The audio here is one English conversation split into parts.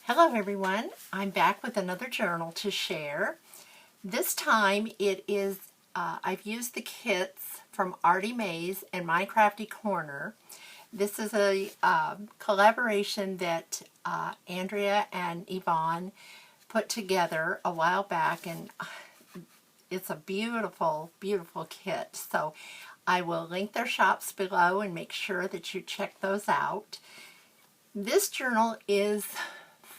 Hello everyone, I'm back with another journal to share. This time I've used the kits from Artie Mays and My Crafty Corner. This is a collaboration that Andrea and Yvonne put together a while back, and it's a beautiful, beautiful kit. So I will link their shops below and make sure that you check those out. This journal is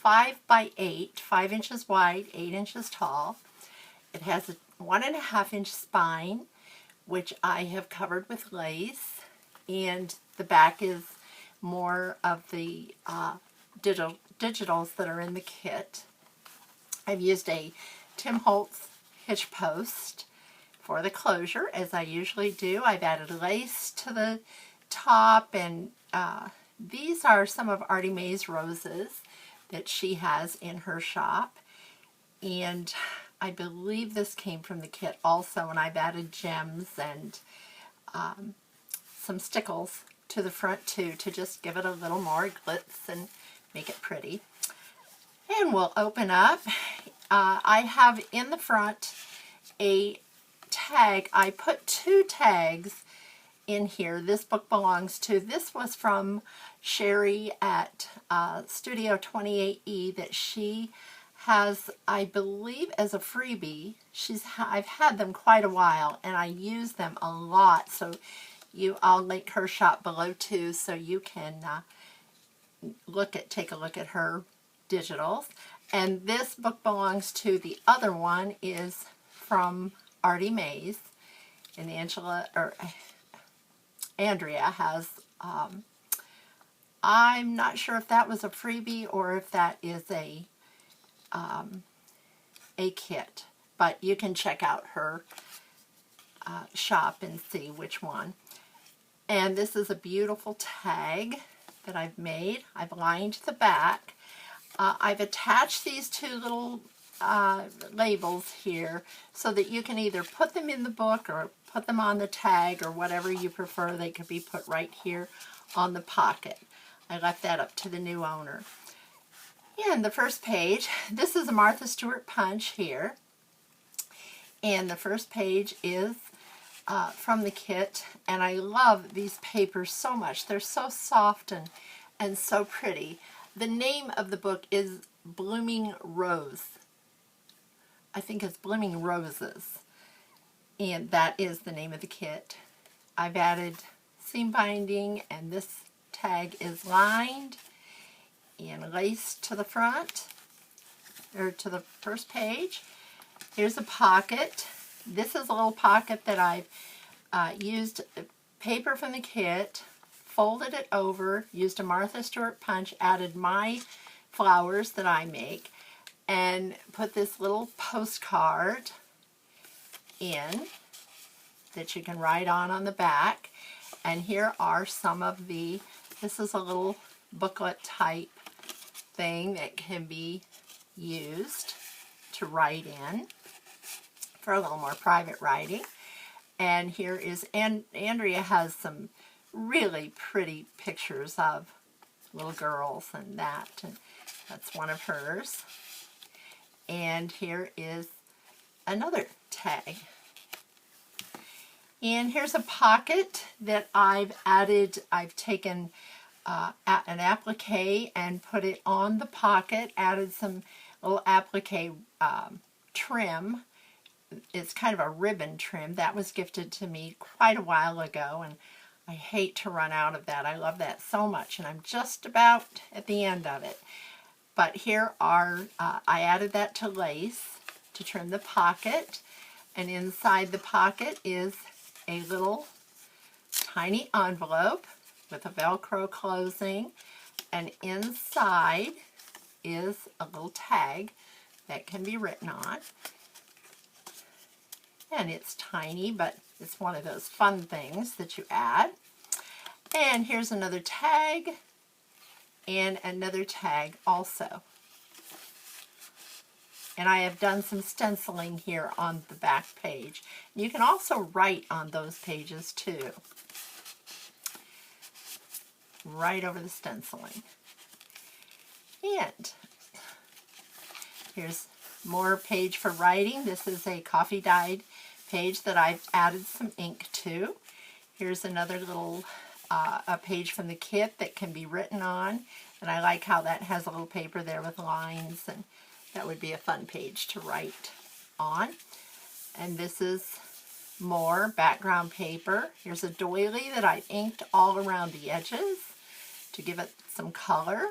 5 by 8, 5 inches wide, 8 inches tall. It has a 1.5 inch spine, which I have covered with lace, and the back is more of the digitals that are in the kit. I've used a Tim Holtz hitch post for the closure, as I usually do. I've added lace to the top, and these are some of Artie Mays roses that she has in her shop, and I believe this came from the kit also, and I've added gems and some stickles to the front too, to just give it a little more glitz and make it pretty. And we'll open up. I have in the front a tag. I put 2 tags in here. This book belongs to, this was from Sherry at Studio 28E that she has, I believe, as a freebie. I've had them quite a while, and I use them a lot. So I'll link her shop below too, so you can take a look at her digitals. And this book belongs to, the other one is from Artie Mays, and Andrea has, I'm not sure if that was a freebie or if that is a kit, but you can check out her shop and see which one. And this is a beautiful tag that I've made. I've lined the back. I've attached these 2 little labels here so that you can either put them in the book or put them on the tag, or whatever you prefer. They could be put right here on the pocket. I left that up to the new owner. And the first page, this is a Martha Stewart punch here, and the first page is from the kit, and I love these papers so much. They're so soft and so pretty. The name of the book is Blooming Rose. I think it's Blooming Roses, and that is the name of the kit. I've added seam binding, and this tag is lined and laced to the front, or to the first page. Here's a pocket. This is a little pocket that I've used paper from the kit, folded it over, used a Martha Stewart punch, added my flowers that I make, and put this little postcard in that you can write on the back. And here are some of this is a little booklet type thing that can be used to write in for a little more private writing. And here is, Andrea has some really pretty pictures of little girls and that's one of hers. And here is another tag. And here's a pocket that I've added. I've taken an applique and put it on the pocket, added some little applique trim. It's kind of a ribbon trim. That was gifted to me quite a while ago, and I hate to run out of that. I love that so much, and I'm just about at the end of it. But here are, I added that to lace to trim the pocket, and inside the pocket is a little tiny envelope with a Velcro closing, and inside is a little tag that can be written on. And it's tiny, but it's one of those fun things that you add. And here's another tag, and another tag also. And I have done some stenciling here on the back page. You can also write on those pages too, right over the stenciling. And Here's more page for writing. This is a coffee dyed page that I've added some ink to. Here's another little a page from the kit that can be written on, and I like how that has a little paper there with lines, and that would be a fun page to write on. And this is more background paper. Here's a doily that I inked all around the edges to give it some color,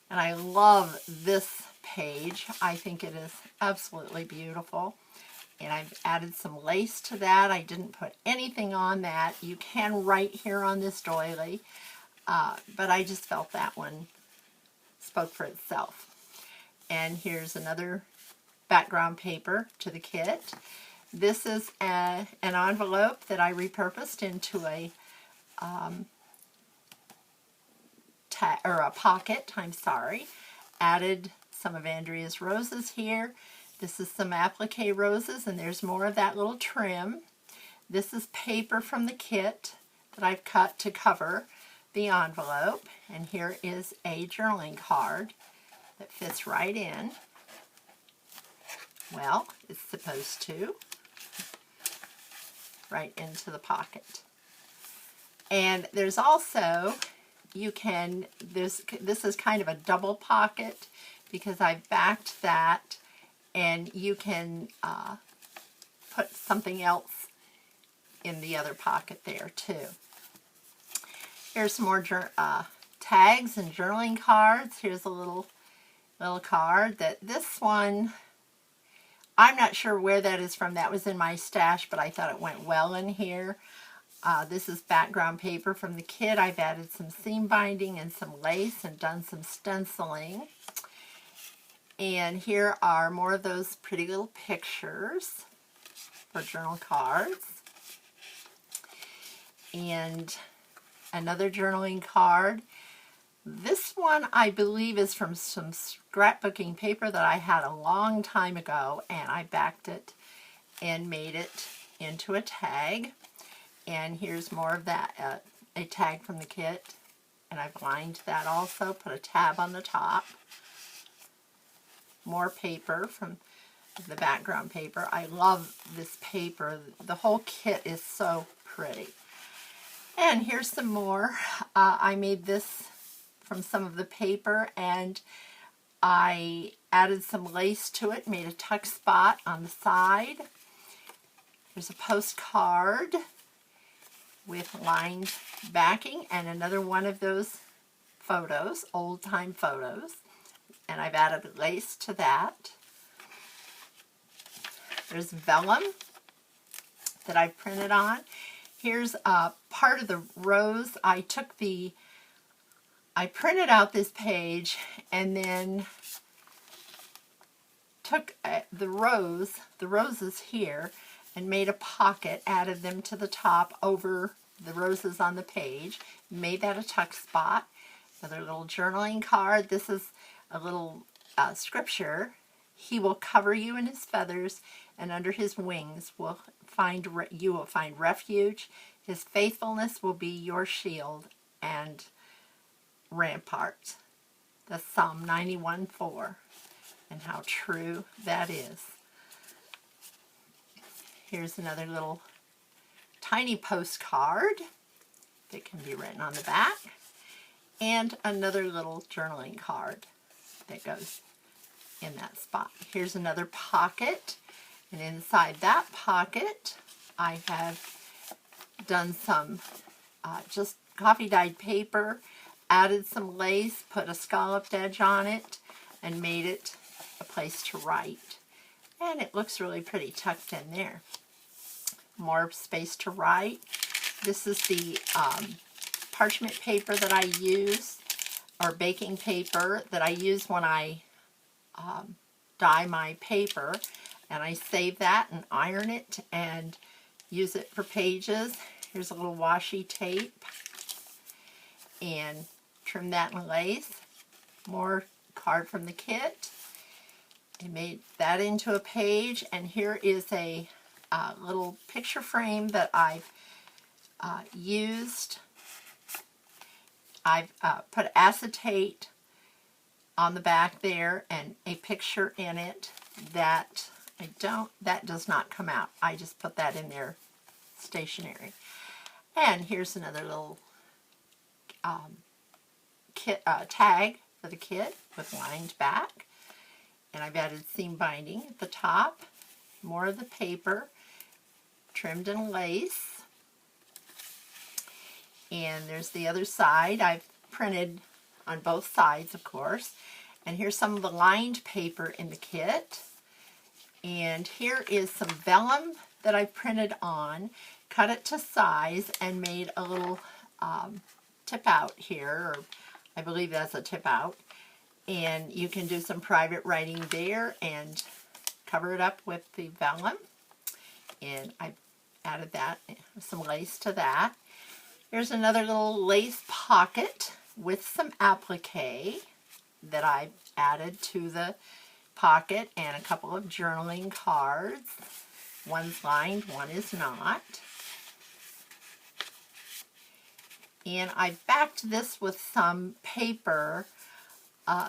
and I love this page. I think it is absolutely beautiful. And I've added some lace to that. I didn't put anything on that. You can write here on this doily, but I just felt that one spoke for itself. And here's another background paper to the kit. This is an envelope that I repurposed into a pocket. Added some of Andrea's roses here. This is some applique roses, and there's more of that little trim. This is paper from the kit that I've cut to cover the envelope. And here is a journaling card that fits right in. Well, it's supposed to. Right into the pocket. And there's also, this is kind of a double pocket because I've backed that, and you can put something else in the other pocket there too. Here's some more tags and journaling cards. Here's a little card this one, I'm not sure where that is from. That was in my stash, but I thought it went well in here. This is background paper from the kit. I've added some seam binding and some lace and done some stenciling. And here are more of those pretty little pictures for journal cards. And another journaling card. This one, I believe, is from some scrapbooking paper that I had a long time ago, and I backed it and made it into a tag. And here's more of that, a tag from the kit, and I've lined that also, put a tab on the top. More paper from the background paper. I love this paper. The whole kit is so pretty. And here's some more. I made this from some of the paper, and I added some lace to it, made a tuck spot on the side. There's a postcard with lined backing and another one of those photos, old-time photos, and I've added lace to that. There's vellum that I've printed on. Here's part of the rose. I printed out this page and then took the roses here, and made a pocket, added them to the top over the roses on the page, made that a tuck spot. Another little journaling card. This is a little scripture. He will cover you in his feathers, and under his wings you will find refuge. His faithfulness will be your shield and rampart. That's Psalm 91:4, and how true that is. Here's another little tiny postcard that can be written on the back, and another little journaling card that goes in that spot. Here's another pocket, and inside that pocket I have done some just coffee dyed paper, added some lace, put a scalloped edge on it, and made it a place to write. And it looks really pretty tucked in there. More space to write. This is the parchment paper that I use, or baking paper that I use when I dye my paper, and I save that and iron it and use it for pages. Here's a little washi tape, and trim that in lace. More card from the kit. I made that into a page, and here is a little picture frame that I've used. I've put acetate on the back there and a picture in it that that does not come out. I just put that in there stationary. And here's another little tag for the kit with lined back. And I've added seam binding at the top. More of the paper, trimmed in lace. And there's the other side. I've printed on both sides, of course. And here's some of the lined paper in the kit. And here is some vellum that I printed on, cut it to size, and made a little tip out here, or I believe that's a tip out. And you can do some private writing there and cover it up with the vellum. And I added that, some lace to that. Here's another little lace pocket with some applique that I added to the pocket, and a couple of journaling cards. One's lined, one is not. And I backed this with some paper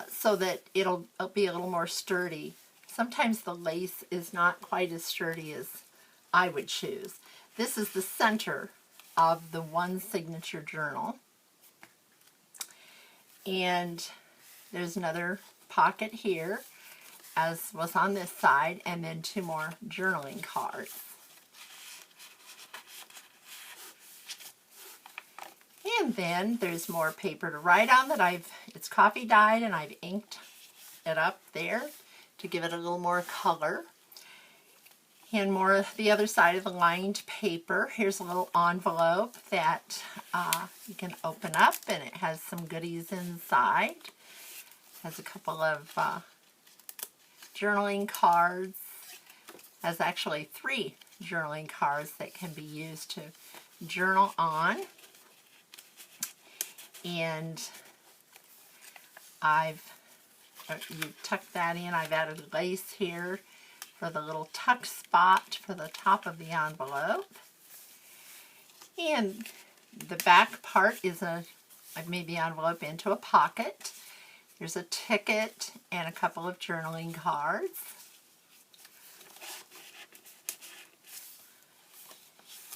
so that it'll be a little more sturdy. Sometimes the lace is not quite as sturdy as I would choose. This is the center of the One Signature Journal. And there's another pocket here, as was on this side, and then two more journaling cards. And then there's more paper to write on that it's coffee dyed, and I've inked it up there to give it a little more color. And more of the other side of the lined paper. Here's a little envelope that you can open up, and it has some goodies inside. Has a couple of journaling cards. Has actually 3 journaling cards that can be used to journal on. And you tuck that in. I've added lace here for the little tuck spot for the top of the envelope. And the back part is I've made the envelope into a pocket. Here's a ticket and a couple of journaling cards.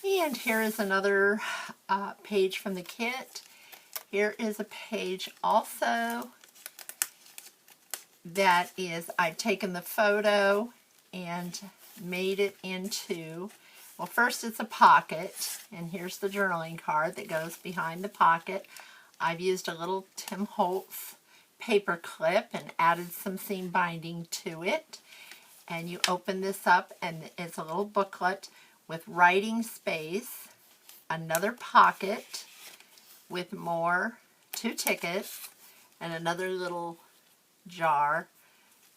And here is another page from the kit. Here is a page also that is, I've taken the photo and made it into, well, first it's a pocket, and here's the journaling card that goes behind the pocket. I've used a little Tim Holtz paper clip and added some seam binding to it. And you open this up, and it's a little booklet with writing space, another pocket with 2 tickets, and another little jar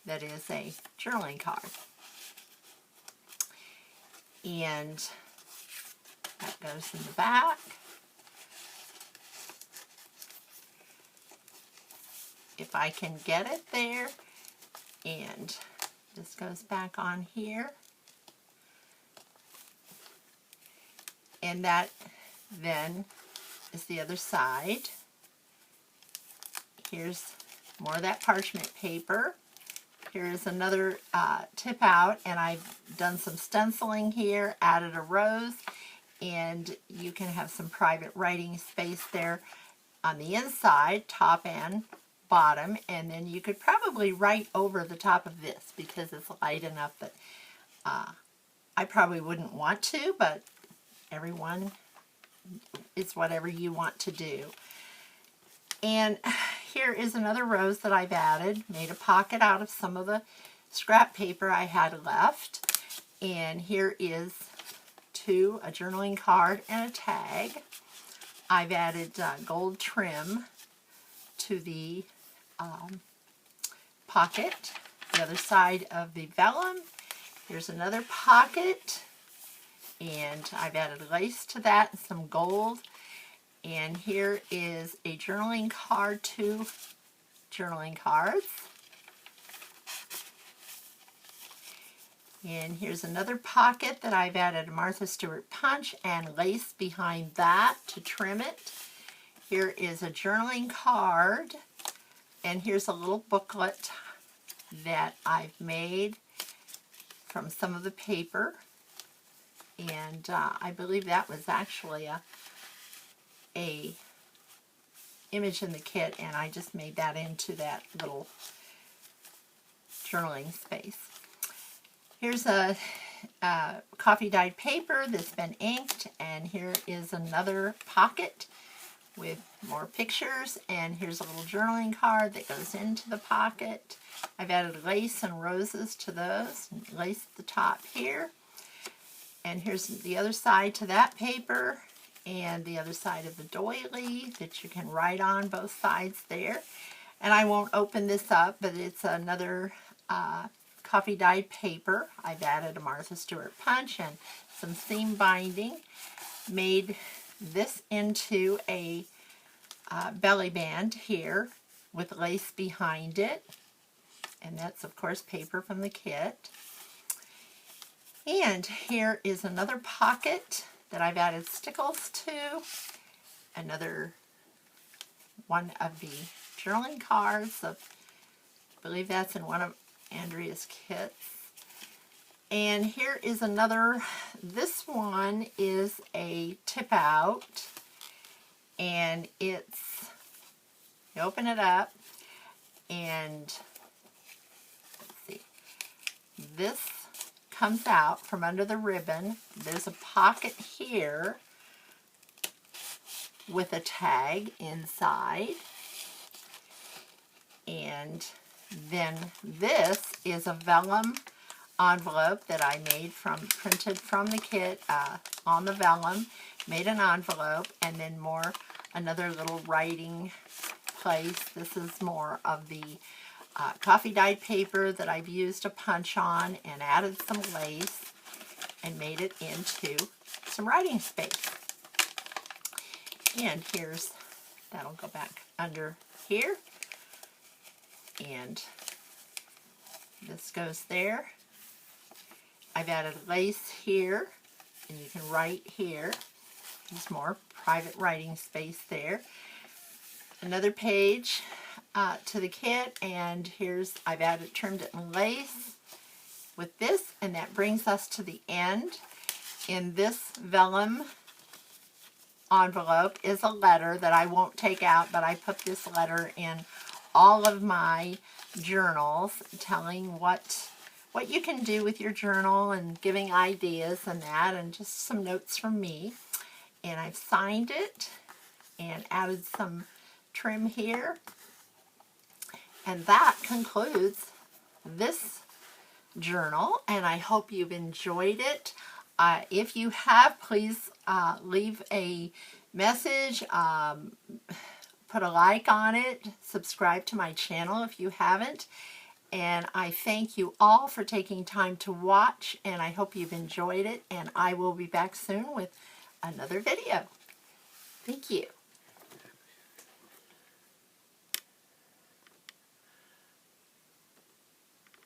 that is a journaling card. And that goes in the back. If I can get it there, and this goes back on here. And that then is the other side. Here's more of that parchment paper. Here's another tip out, and I've done some stenciling here, added a rose, and you can have some private writing space there on the inside, top and bottom, and then you could probably write over the top of this because it's light enough that I probably wouldn't want to, but everyone, it's whatever you want to do. And here is another rose that I've added, made a pocket out of some of the scrap paper I had left. And here is a journaling card and a tag. I've added gold trim to the pocket, the other side of the vellum. Here's another pocket, and I've added lace to that and some gold. And here is a journaling card, 2 journaling cards. And here's another pocket that I've added Martha Stewart punch and lace behind that to trim it. Here is a journaling card And here's a little booklet that I've made from some of the paper. And I believe that was actually a image in the kit, and I just made that into that little journaling space. Here's a coffee dyed paper that's been inked, and here is another pocket with more pictures, and here's a little journaling card that goes into the pocket. I've added lace and roses to those, and lace at the top here. And here's the other side to that paper, and the other side of the doily that you can write on both sides there. And I won't open this up, but it's another coffee dyed paper. I've added a Martha Stewart punch and some seam binding. Made this into a belly band here with lace behind it. And that's, of course, paper from the kit. And here is another pocket that I've added stickles to. Another one of the journaling cards. I believe that's in one of Andrea's kits. And here is another. This one is a tip out. And it's, you open it up and let's see, this comes out from under the ribbon. There's a pocket here with a tag inside. And then this is a vellum envelope that I made printed from the kit on the vellum. Made an envelope, and then another little writing place. This is more of the coffee dyed paper that I've used a punch on and added some lace and made it into some writing space. And that'll go back under here. And this goes there. I've added lace here, and you can write here. There's more private writing space there. Another page to the kit, and I've trimmed it in lace with this, and that brings us to the end. In this vellum envelope is a letter that I won't take out, but I put this letter in all of my journals, telling what you can do with your journal and giving ideas and that, and just some notes from me. And I've signed it and added some trim here. And that concludes this journal, and I hope you've enjoyed it. If you have, please leave a message, put a like on it, subscribe to my channel if you haven't. And I thank you all for taking time to watch, and I hope you've enjoyed it, and I will be back soon with another video. Thank you.